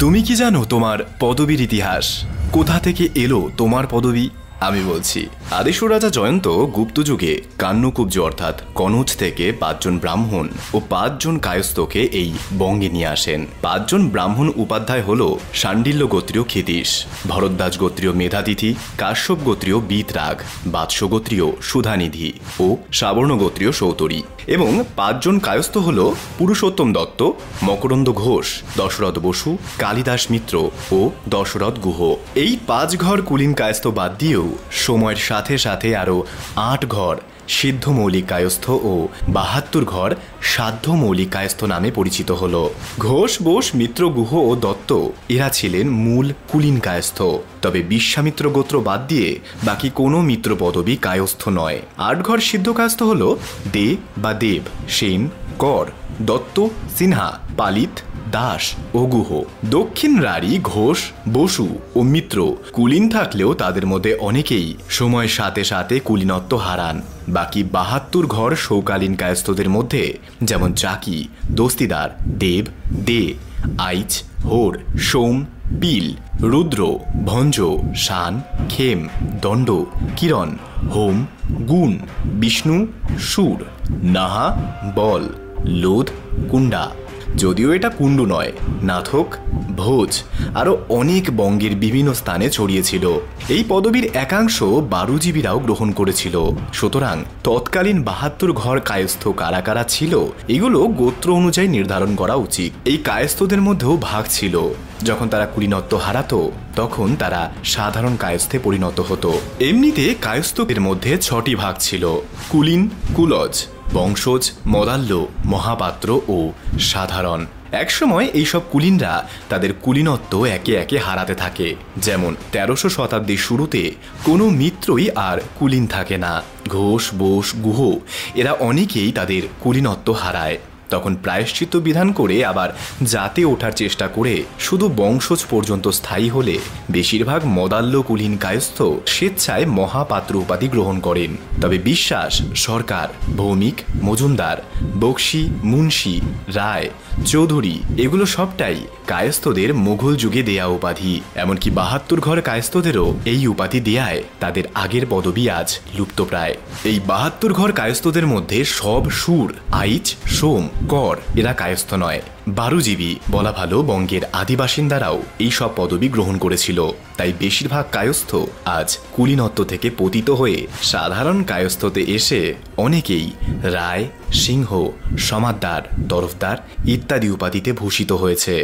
তুমি কি জানো তোমার পদবীর ইতিহাস? কোথা থেকে এলো তোমার পদবী? আমি বলছি, আদিশু রাজা জয়ন্ত গুপ্ত যুগে কান্যকুব্জ অর্থাৎ কনৌজ থেকে 5 জন ব্রাহ্মণ ও 5 জন কায়স্থকে এই বঙ্গে নিয়ে আসেন। 5 জন ব্রাহ্মণ উপাধ্যায় হল শাণ্ডিল্য গোত্রীয় ক্ষিতীশ, ভরদ্বাজ গোত্রীয় মেধাতিথি, কাশ্যপ গোত্রীয় বিতরাগ, বাৎস গোত্রীয় সুধানিধি ও সাবর্ণ গোত্রীয় সৌতরী। এবং 5 জন কায়স্থ হল পুরুষোত্তম দত্ত, মকরন্দ ঘোষ, দশরথ বসু, কালিদাস মিত্র ও দশরথ গুহ। এই 5 ঘর কুলীন কায়স্থ বাদ দিয়েও সময়ের সাথে সাথে আরও 8 ঘর সিদ্ধ মৌলিক কায়স্থ ও 72 ঘর সাধ্য মৌলিক কায়স্থ নামে পরিচিত হল। ঘোষ, বোস, মিত্র, গুহ ও দত্ত এরা ছিলেন মূল কুলীন কায়স্থ। তবে বিশ্বামিত্র গোত্র বাদ দিয়ে বাকি কোনো মিত্র পদবী কায়স্থ নয়। 8 ঘর সিদ্ধ কায়স্থ হল দে বা দেব, সেন, কর, দত্ত, সিনহা, পালিত, দাস ও গুহ। দক্ষিণ রাঢ়ী, ঘোষ, বসু ও মিত্র কুলীন থাকলেও তাদের মধ্যে অনেকেই সময়ের সাথে সাথে কুলীনত্ব হারান। বাকি 72 ঘর সৌকালীন কায়স্থদের মধ্যে যেমন চাকি, দস্তিদার, দেব, দে, আইচ, হোর, সোম, পিল, রুদ্র, ভঞ্জ, শান, খেম, দণ্ড, কিরণ, হোম, গুণ, বিষ্ণু, সুর, নাহা, বল, লোধ, কুণ্ডা, যদিও এটা কুণ্ডু নয়, নাথক, ভোজ আরও অনেক বঙ্গের বিভিন্ন স্থানে ছড়িয়েছিল। এই পদবীর একাংশ বারুজীবীরাও গ্রহণ করেছিল। সুতরাং তৎকালীন 72 ঘর কায়স্থ কারা কারা ছিল এগুলো গোত্র অনুযায়ী নির্ধারণ করা উচিত। এই কায়স্থদের মধ্যেও ভাগ ছিল। যখন তারা কুলীনত্ব হারাতো তখন তারা সাধারণ কায়স্থে পরিণত হতো। এমনিতে কায়স্থদের মধ্যে 6টি ভাগ ছিল: কুলীন, কুলজ, বংশজ, মদাল্য, মহাপাত্র ও সাধারণ। একসময় এইসব কুলীনরা তাদের কুলীনত্ব একে একে হারাতে থাকে। যেমন 1300 শতাব্দীর শুরুতে কোনো মিত্রই আর কুলীন থাকে না। ঘোষ, বোস, গুহ এরা অনেকেই তাদের কুলীনত্ব হারায়। তখন প্রায়শ্চিত্ত বিধান করে আবার জাতে ওঠার চেষ্টা করে শুধু বংশজ পর্যন্ত স্থায়ী হলে বেশিরভাগ মদাল্য কুলীন কায়স্থ স্বেচ্ছায় মহাপাত্র উপাধি গ্রহণ করেন। তবে বিশ্বাস, সরকার, ভৌমিক, মজুমদার, বক্সি, মুন্সি, রায়, চৌধুরী এগুলো সবটাই কায়স্থদের মুঘল যুগে দেয়া উপাধি। এমনকি 72 ঘর কায়স্থদেরও এই উপাধি দেয়ায় তাদের আগের পদবী আজ লুপ্তপ্রায়। এই 72 ঘর কায়স্থদের মধ্যে সব সুর, আইচ, সোম, কর এরা কায়স্থ নয়। বারুজীবী বলা ভালো, বঙ্গের আদিবাসিন্দারাও এই সব পদবী গ্রহণ করেছিল। তাই বেশিরভাগ কায়স্থ আজ কুলীনত্ব থেকে পতিত হয়ে সাধারণ কায়স্থতে এসে অনেকেই রায়, সিংহ, সমাদ্দার, তরফদার ইত্যাদি উপাধিতে ভূষিত হয়েছে।